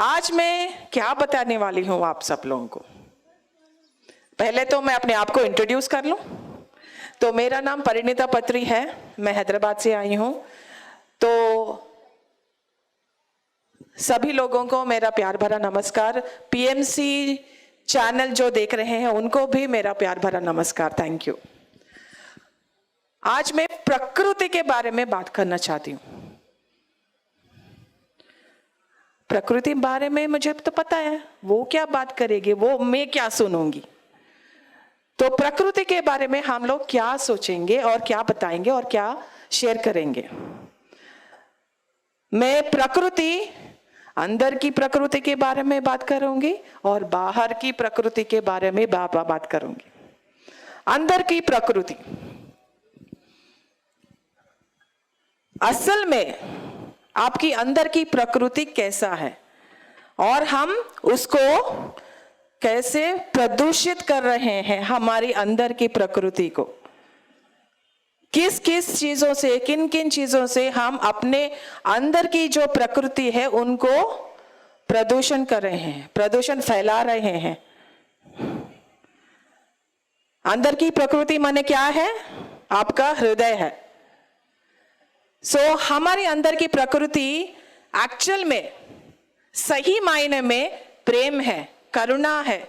आज मैं क्या बताने वाली हूं आप सब लोगों को। पहले तो मैं अपने आप को इंट्रोड्यूस कर लूं। तो मेरा नाम परिणीता पत्री है, मैं हैदराबाद से आई हूं। तो सभी लोगों को मेरा प्यार भरा नमस्कार। पीएमसी चैनल जो देख रहे हैं उनको भी मेरा प्यार भरा नमस्कार। Thank you. आज मैं प्रकृति के बारे में बात करना चाहती हूँ। प्रकृति बारे में मुझे तो पता है, वो क्या बात करेगी, वो मैं क्या सुनूंगी। तो प्रकृति के बारे में हम लोग क्या सोचेंगे और क्या बताएंगे और क्या शेयर करेंगे। मैं प्रकृति, अंदर की प्रकृति के बारे में बात करूंगी और बाहर की प्रकृति के बारे में बात करूंगी। अंदर की प्रकृति, असल में आपकी अंदर की प्रकृति कैसा है और हम उसको कैसे प्रदूषित कर रहे हैं। हमारी अंदर की प्रकृति को किस किस चीजों से, किन किन चीजों से हम अपने अंदर की जो प्रकृति है उनको प्रदूषण कर रहे हैं, प्रदूषण फैला रहे हैं। अंदर की प्रकृति माने क्या है? आपका हृदय है। हमारे अंदर की प्रकृति एक्चुअल में, सही मायने में प्रेम है, करुणा है,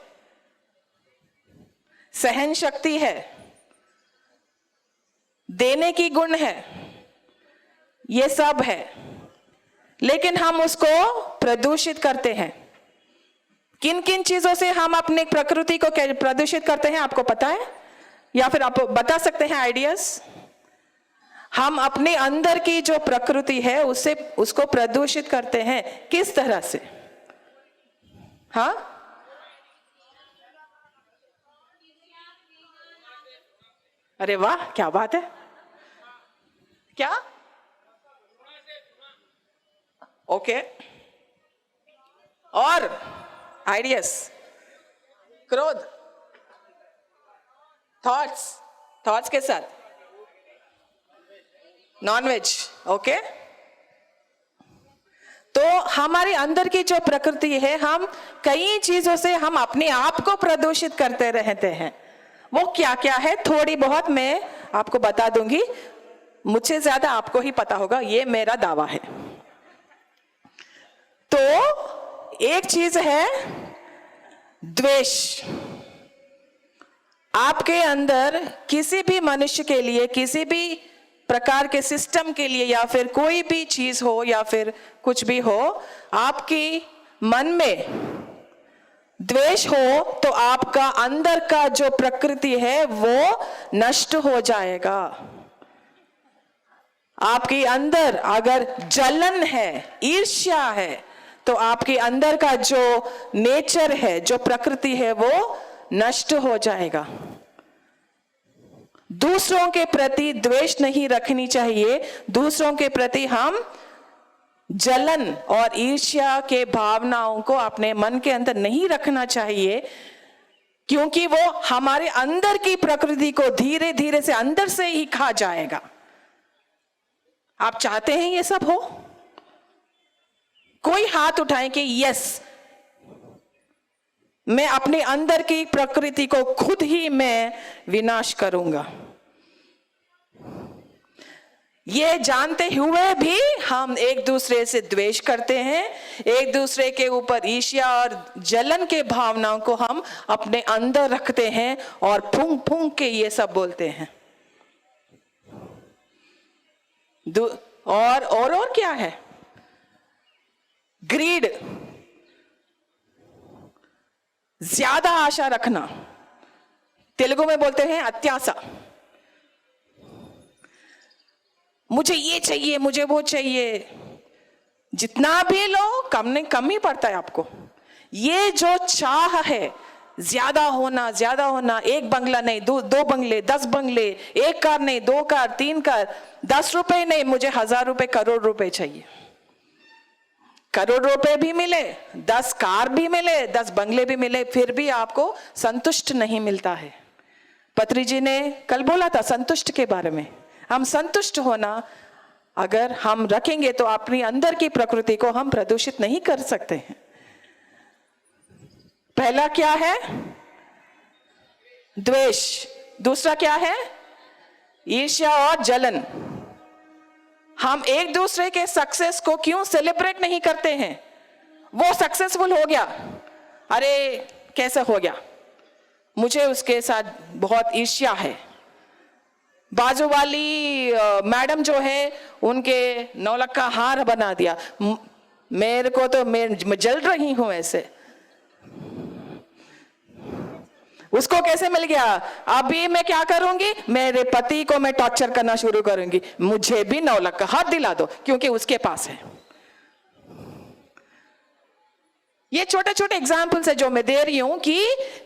सहन शक्ति है, देने की गुण है, ये सब है। लेकिन हम उसको प्रदूषित करते हैं। किन किन चीजों से हम अपने प्रकृति को प्रदूषित करते हैं आपको पता है? या फिर आप बता सकते हैं आइडियाज? हम अपने अंदर की जो प्रकृति है उसको प्रदूषित करते हैं किस तरह से? हाँ, अरे वाह, क्या बात है। क्या? ओके, और आइडियाज? क्रोध, थॉट्स के साथ नॉनवेज। ओके, तो हमारे अंदर की जो प्रकृति है, हम कई चीजों से हम अपने आप को प्रदूषित करते रहते हैं। वो क्या क्या है थोड़ी बहुत मैं आपको बता दूंगी, मुझसे ज्यादा आपको ही पता होगा, ये मेरा दावा है। तो एक चीज है द्वेष। आपके अंदर किसी भी मनुष्य के लिए, किसी भी प्रकार के सिस्टम के लिए, या फिर कोई भी चीज हो या फिर कुछ भी हो, आपकी मन में द्वेष हो तो आपका अंदर का जो प्रकृति है वो नष्ट हो जाएगा। आपके अंदर अगर जलन है, ईर्ष्या है, तो आपके अंदर का जो नेचर है, जो प्रकृति है, वो नष्ट हो जाएगा। दूसरों के प्रति द्वेष नहीं रखनी चाहिए। दूसरों के प्रति हम जलन और ईर्ष्या के भावनाओं को अपने मन के अंदर नहीं रखना चाहिए, क्योंकि वो हमारे अंदर की प्रकृति को धीरे धीरे से अंदर से ही खा जाएगा। आप चाहते हैं ये सब हो? कोई हाथ उठाए कि यस, मैं अपने अंदर की प्रकृति को खुद ही मैं विनाश करूंगा। ये जानते हुए भी हम एक दूसरे से द्वेष करते हैं, एक दूसरे के ऊपर ईर्ष्या और जलन के भावनाओं को हम अपने अंदर रखते हैं और फूंक फूंक के ये सब बोलते हैं। और क्या है? ग्रीड, ज्यादा आशा रखना। तेलुगु में बोलते हैं अत्याशा। मुझे ये चाहिए, मुझे वो चाहिए, जितना भी लो कम ही पड़ता है आपको। ये जो चाह है, ज्यादा होना, एक बंगला नहीं, दो बंगले, 10 बंगले, एक कार नहीं, 2 कार, 3 कार, 10 रुपए नहीं, मुझे 1000 रुपए, करोड़ रुपए चाहिए। करोड़ रुपए भी मिले, 10 कार भी मिले, 10 बंगले भी मिले, फिर भी आपको संतुष्ट नहीं मिलता है। पत्री जी ने कल बोला था संतुष्ट के बारे में। हम संतुष्ट होना अगर हम रखेंगे तो अपनी अंदर की प्रकृति को हम प्रदूषित नहीं कर सकते हैं। पहला क्या है? द्वेष। दूसरा क्या है? ईर्ष्या और जलन। हम एक दूसरे के सक्सेस को क्यों सेलिब्रेट नहीं करते हैं? वो सक्सेसफुल हो गया, अरे कैसे हो गया, मुझे उसके साथ बहुत ईर्ष्या है। बाजू वाली मैडम जो है, उनके 9 लाख का हार बना दिया, मेरे को तो मैं जल रही हूं ऐसे। उसको कैसे मिल गया? अभी मैं क्या करूंगी, मेरे पति को मैं टॉर्चर करना शुरू करूंगी, मुझे भी 9 लाख का हाथ दिला दो क्योंकि उसके पास है। ये छोटे छोटे एग्जाम्पल्स है जो मैं दे रही हूं कि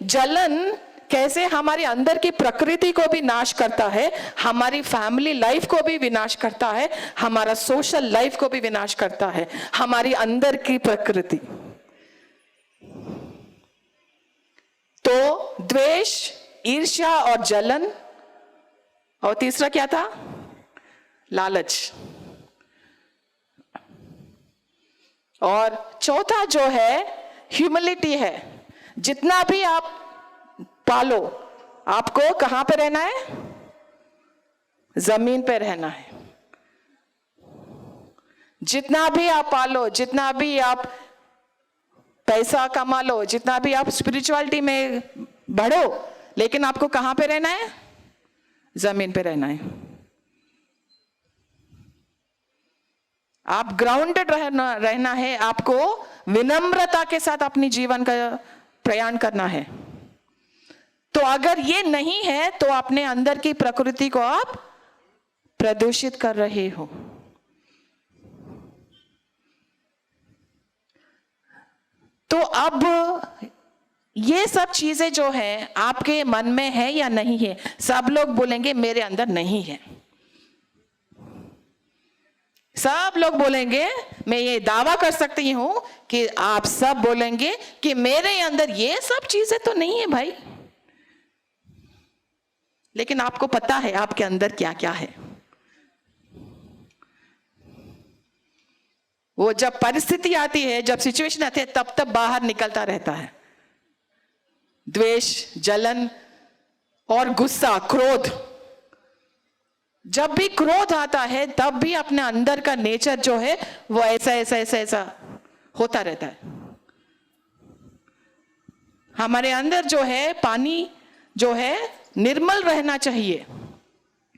जलन कैसे हमारी अंदर की प्रकृति को भी नाश करता है, हमारी फैमिली लाइफ को भी विनाश करता है, हमारा सोशल लाइफ को भी विनाश करता है, हमारी अंदर की प्रकृति। तो द्वेष, ईर्ष्या और जलन, और तीसरा क्या था? लालच। और चौथा जो है ह्यूमिलिटी है। जितना भी आप पालो, आपको कहां पे रहना है? जमीन पे रहना है। जितना भी आप पालो, जितना भी आप पैसा कमा लो, जितना भी आप स्पिरिचुअलिटी में बढ़ो, लेकिन आपको कहां पे रहना है? जमीन पे रहना है। आप ग्राउंडेड रहना है, आपको विनम्रता के साथ अपनी जीवन का प्रयाण करना है। तो अगर ये नहीं है तो अपने अंदर की प्रकृति को आप प्रदूषित कर रहे हो। तो अब ये सब चीजें जो हैं आपके मन में है या नहीं है? सब लोग बोलेंगे मेरे अंदर नहीं है। सब लोग बोलेंगे, मैं ये दावा कर सकती हूं कि आप सब बोलेंगे कि मेरे अंदर ये सब चीजें तो नहीं है भाई। लेकिन आपको पता है आपके अंदर क्या क्या है। वो जब परिस्थिति आती है, जब सिचुएशन आती है, तब तब बाहर निकलता रहता है। द्वेष, जलन और गुस्सा, क्रोध। जब भी क्रोध आता है तब भी अपने अंदर का नेचर जो है वो ऐसा ऐसा ऐसा ऐसा होता रहता है। हमारे अंदर जो है पानी जो है निर्मल रहना चाहिए,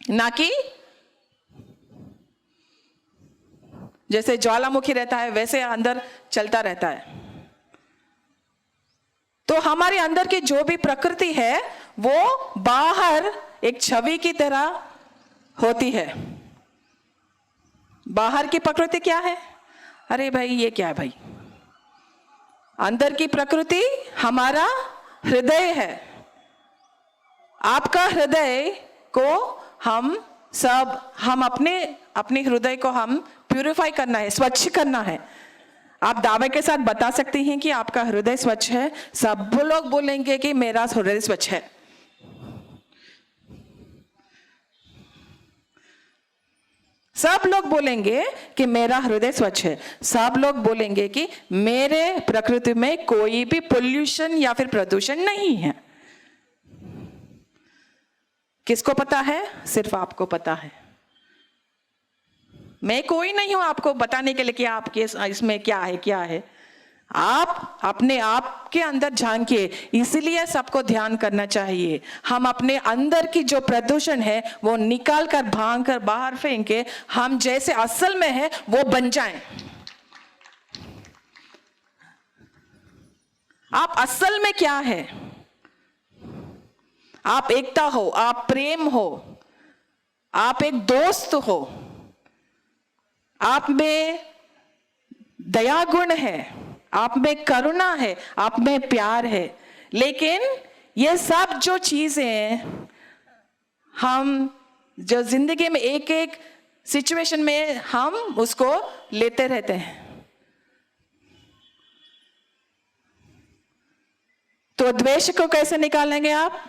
ना कि जैसे ज्वालामुखी रहता है वैसे अंदर चलता रहता है। तो हमारे अंदर की जो भी प्रकृति है वो बाहर एक छवि की तरह होती है। बाहर की प्रकृति क्या है? अरे भाई ये क्या है भाई? अंदर की प्रकृति हमारा हृदय है। आपका हृदय को हम अपने हृदय को हम प्यूरिफाई करना है, स्वच्छ करना है। आप दावे के साथ बता सकते हैं कि आपका हृदय स्वच्छ है। सब लोग बोलेंगे कि मेरा हृदय स्वच्छ है। सब लोग बोलेंगे कि मेरा हृदय स्वच्छ है। सब लोग बोलेंगे कि मेरे प्रकृति में कोई भी पोल्यूशन या फिर प्रदूषण नहीं है। किसको पता है? सिर्फ आपको पता है। मैं कोई नहीं हूं आपको बताने के लिए कि आपके इसमें क्या है क्या है। आप अपने आप के अंदर झांकिए। इसलिए सबको ध्यान करना चाहिए। हम अपने अंदर की जो प्रदूषण है वो निकाल कर भांग कर बाहर फेंके, हम जैसे असल में है वो बन जाएं। आप असल में क्या है? आप एकता हो, आप प्रेम हो, आप एक दोस्त हो, आप में दया गुण है, आप में करुणा है, आप में प्यार है। लेकिन ये सब जो चीजें हम जो जिंदगी में एक एक सिचुएशन में हम उसको लेते रहते हैं। तो द्वेष को कैसे निकालेंगे आप?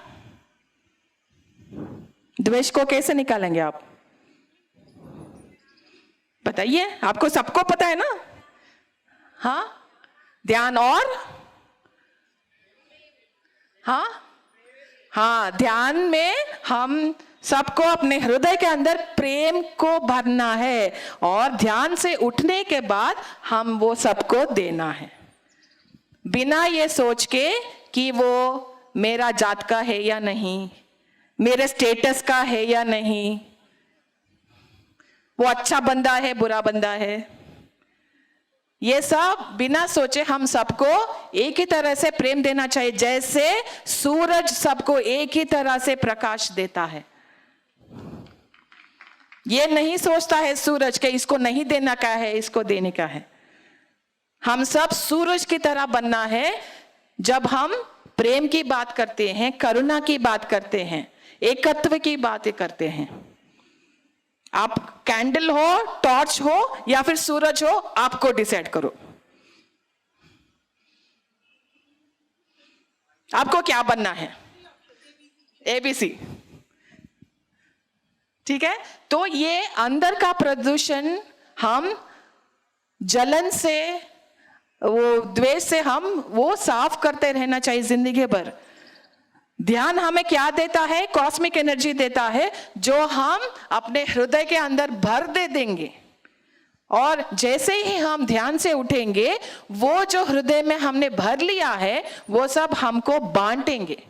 द्वेष को कैसे निकालेंगे आप? बताइए। आपको सबको पता है ना? हाँ, ध्यान और हाँ, ध्यान में हम सबको अपने हृदय के अंदर प्रेम को भरना है और ध्यान से उठने के बाद हम वो सबको देना है, बिना ये सोच के कि वो मेरा जात का है या नहीं, मेरे स्टेटस का है या नहीं, वो अच्छा बंदा है बुरा बंदा है। ये सब बिना सोचे हम सबको एक ही तरह से प्रेम देना चाहिए, जैसे सूरज सबको एक ही तरह से प्रकाश देता है। ये नहीं सोचता है सूरज के इसको नहीं देना का है, इसको देने का है। हम सब सूरज की तरह बनना है। जब हम प्रेम की बात करते हैं, करुणा की बात करते हैं, एकत्व की बातें करते हैं, आप कैंडल हो, टॉर्च हो या फिर सूरज हो, आपको डिसाइड करो आपको क्या बनना है। ABC, ठीक है। तो ये अंदर का प्रदूषण हम जलन से, वो द्वेष से हम वो साफ करते रहना चाहिए जिंदगी भर। ध्यान हमें क्या देता है? कॉस्मिक एनर्जी देता है जो हम अपने हृदय के अंदर भर दे देंगे, और जैसे ही हम ध्यान से उठेंगे वो जो हृदय में हमने भर लिया है वो सब हमको बांटेंगे।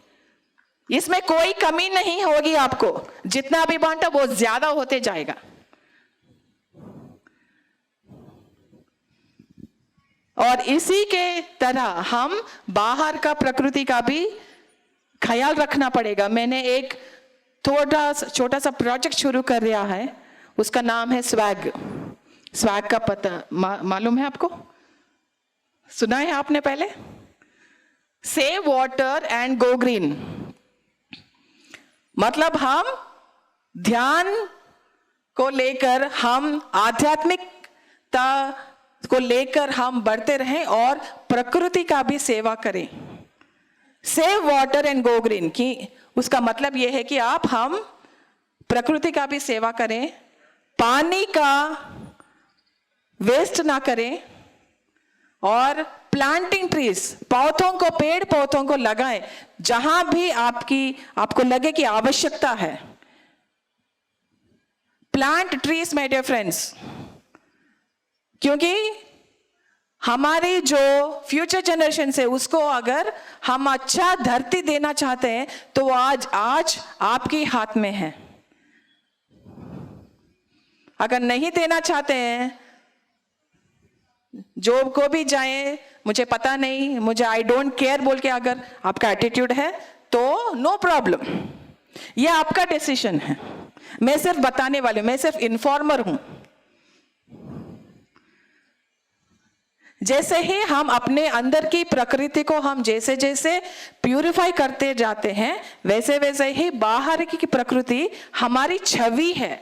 इसमें कोई कमी नहीं होगी, आपको जितना भी बांटा वो ज्यादा होते जाएगा। और इसी के तरह हम बाहर का प्रकृति का भी ख्याल रखना पड़ेगा। मैंने एक छोटा सा प्रोजेक्ट शुरू कर दिया है, उसका नाम है स्वैग। स्वैग का पता मालूम है आपको? सुना है आपने पहले? Save water and go green. मतलब हम ध्यान को लेकर, हम आध्यात्मिकता को लेकर हम बढ़ते रहें और प्रकृति का भी सेवा करें। Save water and go green की उसका मतलब यह है कि हम प्रकृति का भी सेवा करें, पानी का वेस्ट ना करें, और प्लांटिंग ट्रीज, पौधों को, पेड़ पौधों को लगाएं जहां भी आपको लगे कि आवश्यकता है। Plant trees my dear friends, क्योंकि हमारी जो फ्यूचर जनरेशन है उसको अगर हम अच्छा धरती देना चाहते हैं तो आज आपके हाथ में है। अगर नहीं देना चाहते हैं, जो को भी जाए मुझे पता नहीं, मुझे आई डोंट केयर बोल के अगर आपका एटीट्यूड है तो नो प्रॉब्लम, ये आपका डिसीजन है। मैं सिर्फ बताने वाली हूं, मैं सिर्फ इन्फॉर्मर हूं। जैसे ही हम अपने अंदर की प्रकृति को हम जैसे जैसे प्यूरिफाई करते जाते हैं, वैसे वैसे ही बाहर की प्रकृति हमारी छवि है।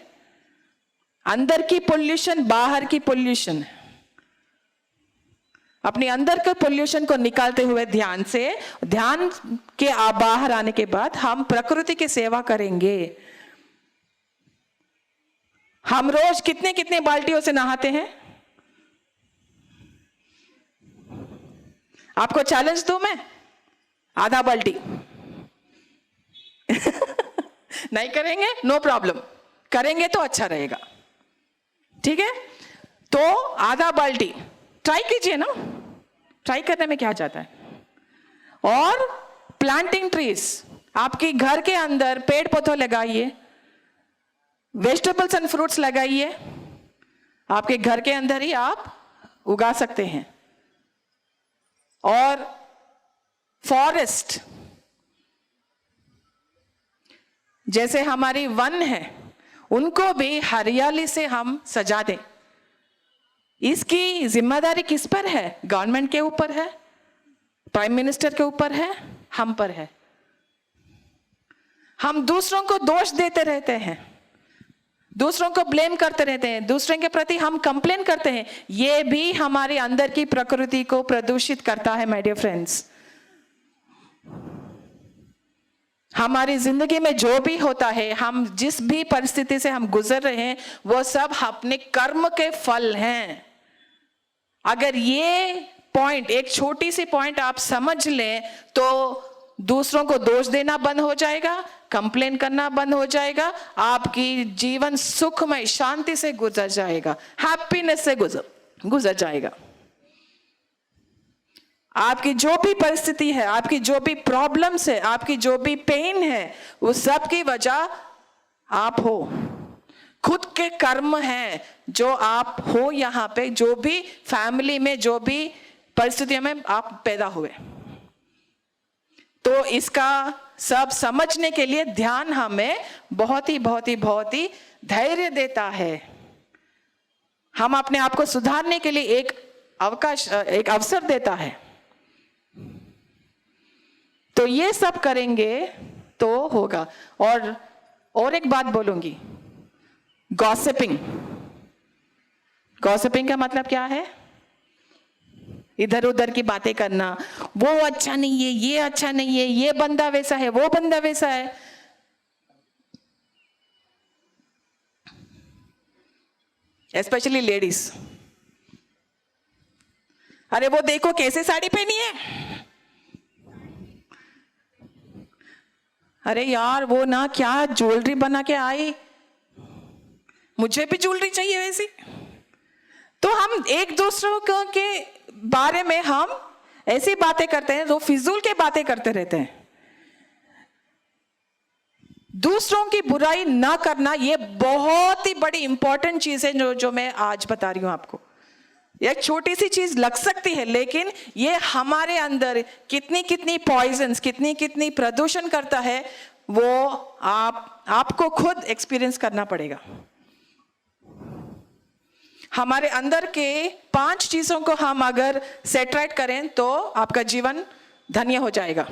अंदर की पोल्यूशन, बाहर की पोल्यूशन। अपने अंदर के पोल्यूशन को निकालते हुए ध्यान के बाहर आने के बाद हम प्रकृति की सेवा करेंगे। हम रोज कितने कितने बाल्टियों से नहाते हैं? आपको चैलेंज दूं मैं, आधा बाल्टी। नहीं करेंगे नो प्रॉब्लम, करेंगे तो अच्छा रहेगा, ठीक है। तो आधा बाल्टी ट्राई कीजिए ना, ट्राई करने में क्या जाता है। और प्लांटिंग ट्रीज, आपके घर के अंदर पेड़ पौधे लगाइए, वेजिटेबल्स एंड फ्रूट्स लगाइए, आपके घर के अंदर ही आप उगा सकते हैं। और फॉरेस्ट, जैसे हमारी वन है, उनको भी हरियाली से हम सजा दें। इसकी जिम्मेदारी किस पर है? गवर्नमेंट के ऊपर है, प्राइम मिनिस्टर के ऊपर है, हम पर है। हम दूसरों को दोष देते रहते हैं, दूसरों को ब्लेम करते रहते हैं, दूसरों के प्रति हम कंप्लेन करते हैं। ये भी हमारे अंदर की प्रकृति को प्रदूषित करता है माय डियर फ्रेंड्स। हमारी जिंदगी में जो भी होता है, हम जिस भी परिस्थिति से हम गुजर रहे हैं, वो सब अपने कर्म के फल हैं। अगर ये पॉइंट, एक छोटी सी पॉइंट आप समझ लें तो दूसरों को दोष देना बंद हो जाएगा, कंप्लेन करना बंद हो जाएगा, आपकी जीवन सुखमय शांति से गुजर जाएगा, हैप्पीनेस से गुजर जाएगा। आपकी जो भी परिस्थिति है, आपकी जो भी प्रॉब्लम्स है, आपकी जो भी पेन है, उस सब की वजह आप हो, खुद के कर्म हैं जो आप हो। यहाँ पे जो भी फैमिली में, जो भी परिस्थितियों में आप पैदा हुए, तो इसका सब समझने के लिए ध्यान हमें बहुत ही धैर्य देता है। हम अपने आप को सुधारने के लिए एक अवसर देता है। तो ये सब करेंगे तो होगा। और एक बात बोलूंगी, गॉसिपिंग का मतलब क्या है? इधर उधर की बातें करना, वो अच्छा नहीं है, ये अच्छा नहीं है, ये बंदा वैसा है, वो बंदा वैसा है। एस्पेशली लेडीज, अरे वो देखो कैसे साड़ी पहनी है, अरे यार वो ना क्या ज्वेलरी बना के आई, मुझे भी ज्वेलरी चाहिए वैसी। तो हम एक दूसरों के बारे में हम ऐसी बातें करते हैं, जो फिजूल के बातें करते रहते हैं। दूसरों की बुराई ना करना, ये बहुत ही बड़ी इंपॉर्टेंट चीज है जो मैं आज बता रही हूं आपको। एक छोटी सी चीज लग सकती है, लेकिन ये हमारे अंदर कितनी पॉइजन्स, कितनी प्रदूषण करता है, वो आपको खुद एक्सपीरियंस करना पड़ेगा। हमारे अंदर के 5 चीजों को हम अगर सेट राइट करें तो आपका जीवन धन्य हो जाएगा।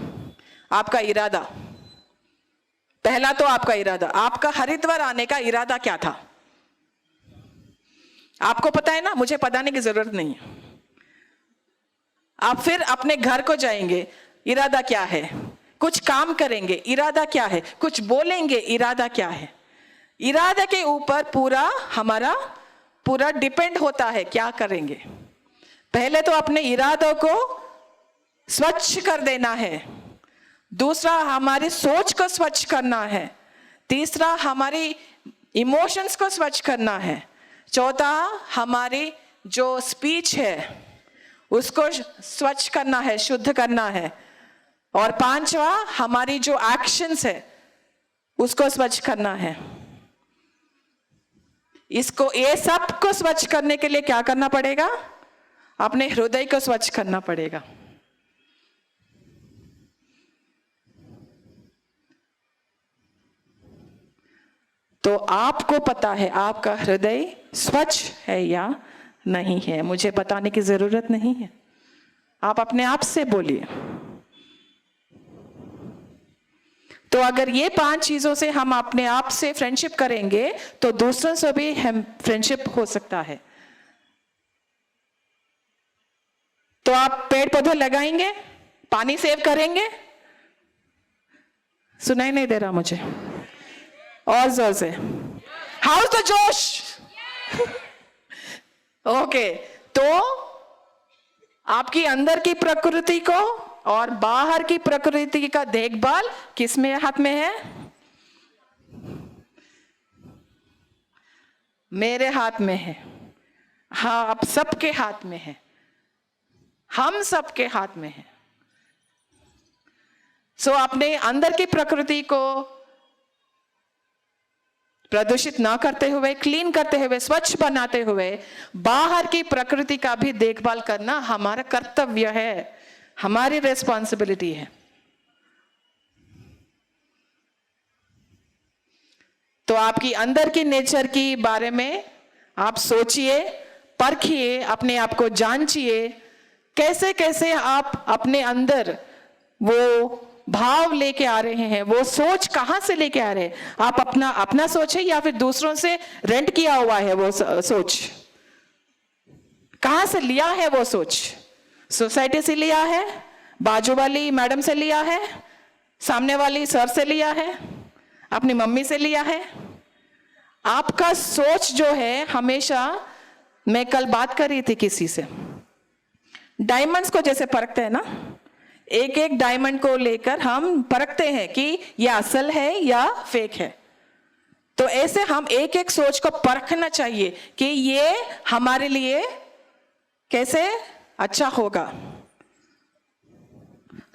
आपका इरादा, पहला तो आपका इरादा, आपका हरिद्वार आने का इरादा क्या था? आपको पता है ना, मुझे बताने की जरूरत नहीं है। आप फिर अपने घर को जाएंगे, इरादा क्या है? कुछ काम करेंगे, इरादा क्या है? कुछ बोलेंगे, इरादा क्या है? इरादा के ऊपर हमारा पूरा डिपेंड होता है क्या करेंगे। पहले तो अपने इरादों को स्वच्छ कर देना है, दूसरा हमारी सोच को स्वच्छ करना है, तीसरा हमारी इमोशंस को स्वच्छ करना है, चौथा हमारी जो स्पीच है उसको स्वच्छ करना है, शुद्ध करना है, और पांचवा हमारी जो एक्शंस है उसको स्वच्छ करना है। ये सब को स्वच्छ करने के लिए क्या करना पड़ेगा? अपने हृदय को स्वच्छ करना पड़ेगा। तो आपको पता है आपका हृदय स्वच्छ है या नहीं है, मुझे बताने की जरूरत नहीं है। आप अपने आप से बोलिए। तो अगर ये 5 चीजों से हम अपने आप से फ्रेंडशिप करेंगे तो दूसरों से भी हम फ्रेंडशिप हो सकता है। तो आप पेड़ पौधे लगाएंगे, पानी सेव करेंगे। सुनाई नहीं दे रहा मुझे, और जोर से, हाउस द जोश। ओके, तो आपकी अंदर की प्रकृति को और बाहर की प्रकृति का देखभाल किसमें हाथ में है? मेरे हाथ में है। हाँ, आप सबके हाथ में है, हम सबके हाथ में है। सो अपने अंदर की प्रकृति को प्रदूषित ना करते हुए, क्लीन करते हुए, स्वच्छ बनाते हुए, बाहर की प्रकृति का भी देखभाल करना हमारा कर्तव्य है, हमारी रेस्पॉन्सिबिलिटी है। तो आपकी अंदर की नेचर की बारे में आप सोचिए, परखिए, अपने आप को जांचिए, कैसे कैसे आप अपने अंदर वो भाव लेके आ रहे हैं, वो सोच कहां से लेके आ रहे हैं। आप अपना सोच है या फिर दूसरों से रेंट किया हुआ है? वो सोच कहां से लिया है? वो सोच सोसाइटी से लिया है, बाजू वाली मैडम से लिया है, सामने वाली सर से लिया है, अपनी मम्मी से लिया है। आपका सोच जो है, हमेशा, मैं कल बात कर रही थी किसी से, डायमंड्स को जैसे परखते हैं ना, एक एक डायमंड को लेकर हम परखते हैं कि यह असल है या फेक है। तो ऐसे हम एक एक सोच को परखना चाहिए कि ये हमारे लिए कैसे अच्छा होगा।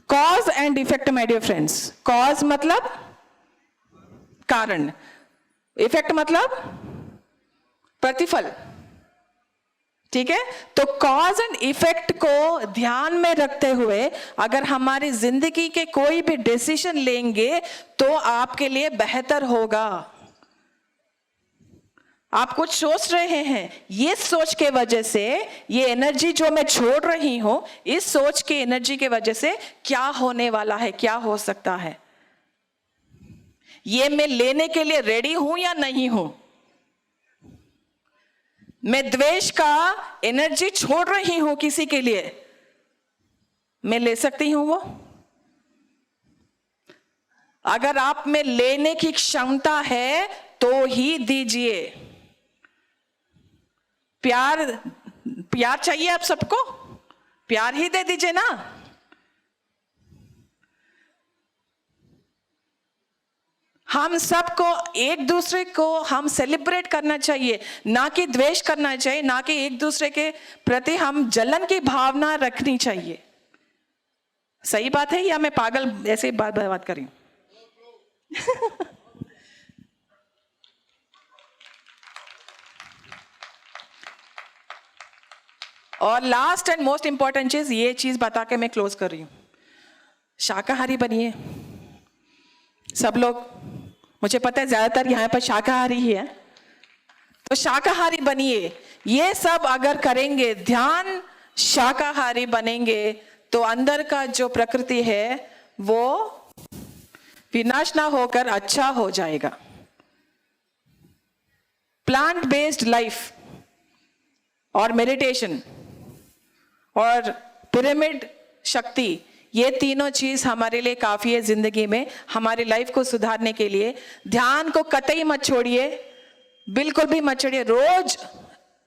Cause and effect my dear friends. Cause मतलब कारण, इफेक्ट मतलब प्रतिफल, ठीक है। तो कॉज एंड इफेक्ट को ध्यान में रखते हुए अगर हमारी जिंदगी के कोई भी डिसीजन लेंगे तो आपके लिए बेहतर होगा। आप कुछ सोच रहे हैं, ये सोच के वजह से ये एनर्जी जो मैं छोड़ रही हूं, इस सोच की एनर्जी के वजह से क्या होने वाला है, क्या हो सकता है, ये मैं लेने के लिए रेडी हूं या नहीं हूं। मैं द्वेष का एनर्जी छोड़ रही हूं किसी के लिए, मैं ले सकती हूं वो। अगर आप में लेने की क्षमता है तो ही दीजिए। प्यार चाहिए आप सबको, प्यार ही दे दीजिए ना। हम सबको एक दूसरे को हम सेलिब्रेट करना चाहिए, ना कि द्वेष करना चाहिए, ना कि एक दूसरे के प्रति हम जलन की भावना रखनी चाहिए। सही बात है या मैं पागल ऐसे बात कर रही हूं? और लास्ट एंड मोस्ट इंपॉर्टेंट चीज, ये चीज बता के मैं क्लोज कर रही हूं। शाकाहारी बनिए सब लोग। मुझे पता है ज्यादातर यहां पर शाकाहारी ही है, तो शाकाहारी बनिए। ये सब अगर करेंगे, ध्यान शाकाहारी बनेंगे, तो अंदर का जो प्रकृति है वो विनाश ना होकर अच्छा हो जाएगा। प्लांट बेस्ड लाइफ और मेडिटेशन और पिरामिड शक्ति, ये तीनों चीज हमारे लिए काफी है जिंदगी में, हमारी लाइफ को सुधारने के लिए। ध्यान को कतई मत छोड़िए, बिल्कुल भी मत छोड़िए। रोज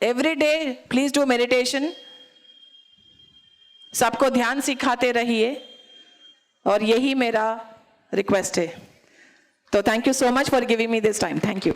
every day please do meditation. सबको ध्यान सिखाते रहिए, और यही मेरा रिक्वेस्ट है। तो thank you so much for giving me this time. Thank you.